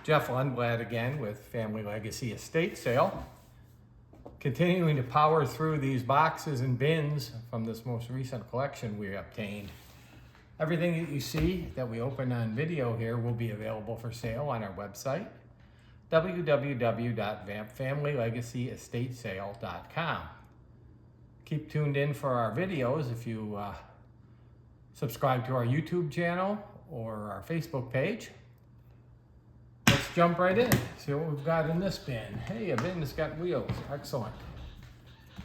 Jeff Lundblad again with Family Legacy Estate Sale. Continuing to power through these boxes and bins from this most recent collection we obtained. Everything that you see that we open on video here will be available for sale on our website, www.familylegacyestatesale.com. Keep tuned in for our videos if you subscribe to our YouTube channel or our Facebook page. Let's jump right in, see what we've got in this bin. Hey, a bin that's got wheels, excellent.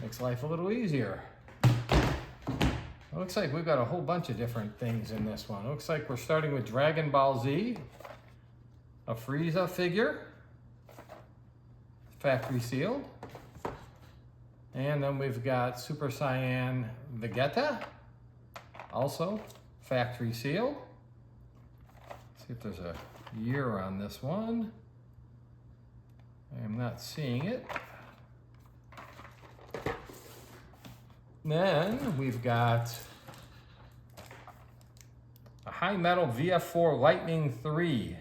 Makes life a little easier. It looks like we've got a whole bunch of different things in this one. It looks like we're starting with Dragonball Z, a Frieza figure, factory sealed. And then we've got Super Saiyan Vegeta, also factory sealed. See if there's a year on this one. I am not seeing it. Then we've got a High Metal VF4 Lightning 3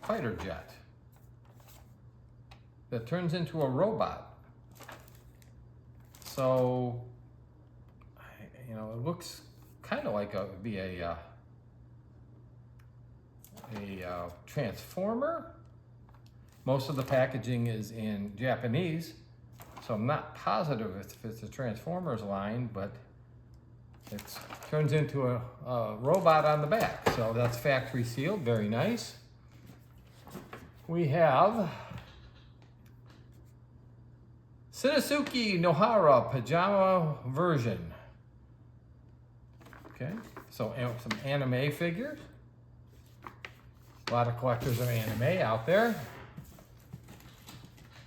fighter jet that turns into a robot. So, you know, it looks kind of like it'd be a transformer. Most of the packaging is in Japanese, so I'm not positive if it's a Transformers line, but it turns into a robot on the back. So that's factory sealed, very nice. We have Shinosuke Nohara pajama version. Okay, so some anime figures. A lot of collectors of anime out there.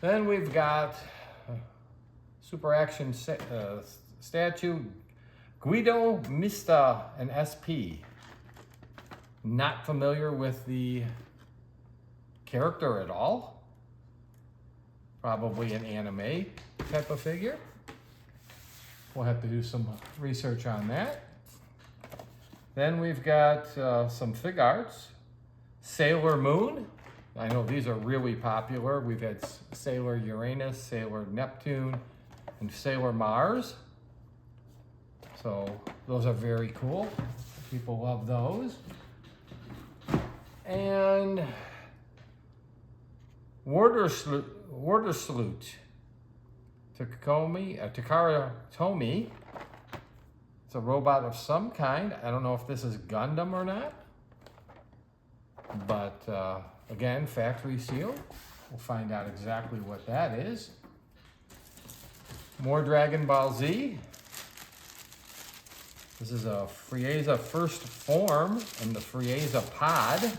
Then we've got Super Action statue Guido, Mista, and SP. Not familiar with the character at all. Probably an anime type of figure. We'll have to do some research on that. Then we've got some Fig Arts. Sailor Moon. I know these are really popular. We've had Sailor Uranus, Sailor Neptune, and Sailor Mars. So those are very cool. People love those. And Warder Salute. Takara Tomy. It's a robot of some kind. I don't know if this is Gundam or not. But again, factory sealed. We'll find out exactly what that is. More Dragon Ball Z. This is a Frieza first form in the Frieza pod.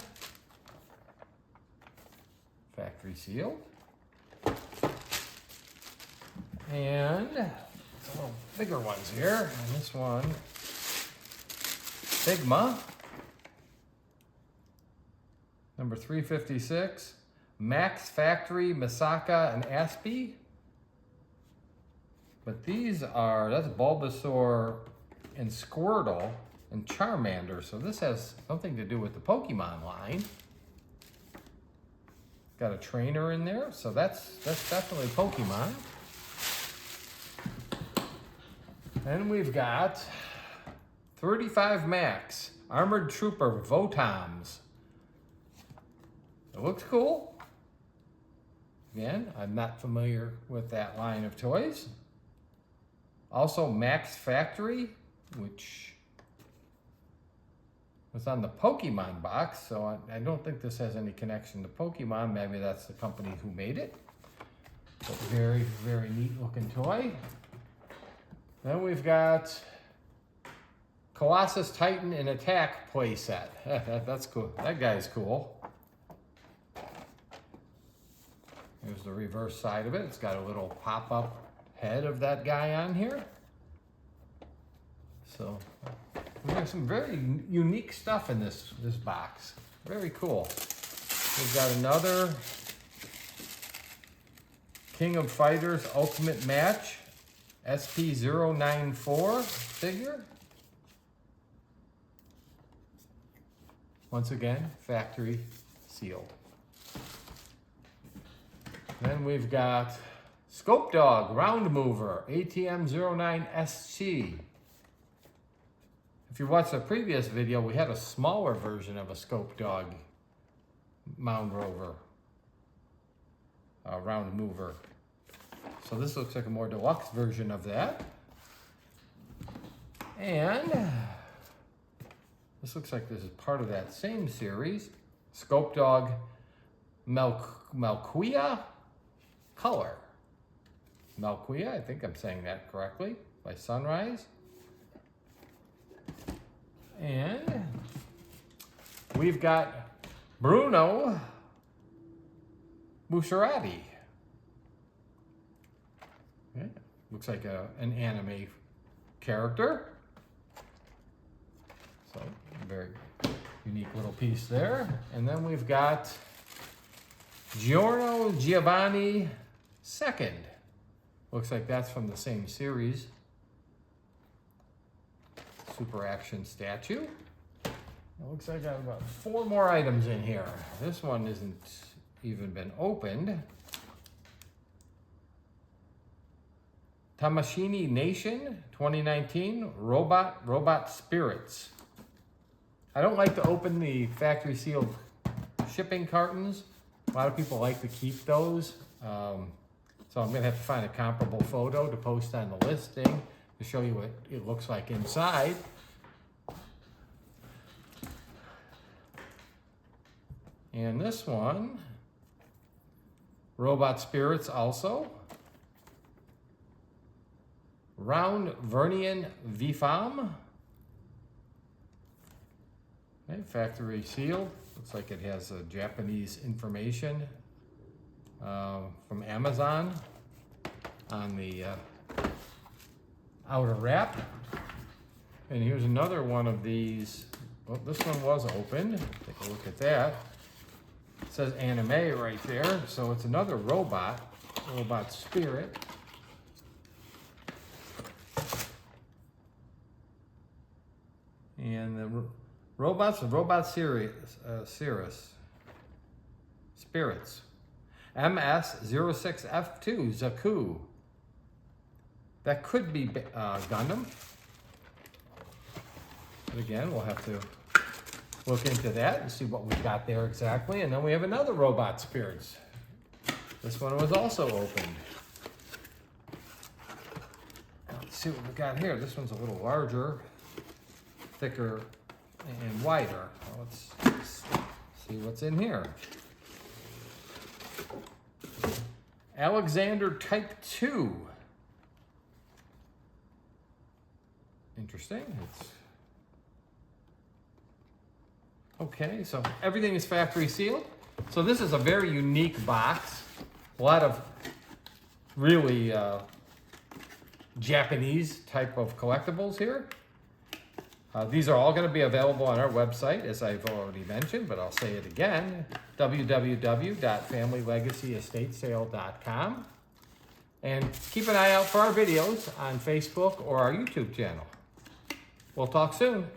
Factory sealed. And some little bigger ones here. And this one, Sigma. Number 356, Max Factory, Misaka, and Aspie. But these are, that's Bulbasaur and Squirtle and Charmander. So this has something to do with the Pokemon line. Got a trainer in there, so that's definitely Pokemon. Then we've got 35 Max, Armored Trooper VOTOMS. It looks cool. Again, I'm not familiar with that line of toys. Also, Max Factory, which was on the Pokemon box, so I don't think this has any connection to Pokemon. Maybe that's the company who made it. But very, very neat looking toy. Then we've got Colossus Titan and Attack playset. That's cool. That guy's cool. Here's the reverse side of it. It's got a little pop-up head of that guy on here. So we have some very unique stuff in this box. Very cool. We've got another King of Fighters Ultimate Match SP094 figure. Once again, factory sealed. Then we've got Scope Dog Round Mover ATM09SC. If you watched the previous video, we had a smaller version of a Scope Dog Mound Rover Round Mover. So this looks like a more deluxe version of that. And this looks like this is part of that same series. Scope Dog Melquia Color. Melquia, I think I'm saying that correctly, by Sunrise. And we've got Bruno Bucciarati. Okay. Looks like an anime character. So, very unique little piece there. And then we've got Giorno Giovanni II. Looks like that's from the same series. Super Action statue. It looks like I've got 4 more items in here. This one isn't even been opened. Tamashini Nation 2019 Robot Spirits. I don't like to open the factory sealed shipping cartons. A lot of people like to keep those. So I'm gonna have to find a comparable photo to post on the listing to show you what it looks like inside. And this one, Robot Spirits also. Round Vernian VFAM. Okay, factory sealed. Looks like it has Japanese information from Amazon on the outer wrap. And here's another one of these. Well, this one was opened. Take a look at that. It says anime right there. So it's another robot spirit. And the robot series, spirits. MS06F2 Zaku. That could be Gundam. But again, we'll have to look into that and see what we've got there exactly. And then we have another robot spirits. This one was also opened. Let's see what we've got here. This one's a little larger, thicker, and wider. Let's see what's in here. Alexander Type 2. Interesting. Okay, so everything is factory sealed. So this is a very unique box. A lot of really Japanese type of collectibles here. These are all going to be available on our website, as I've already mentioned, but I'll say it again, www.familylegacyestatesale.com. And keep an eye out for our videos on Facebook or our YouTube channel. We'll talk soon.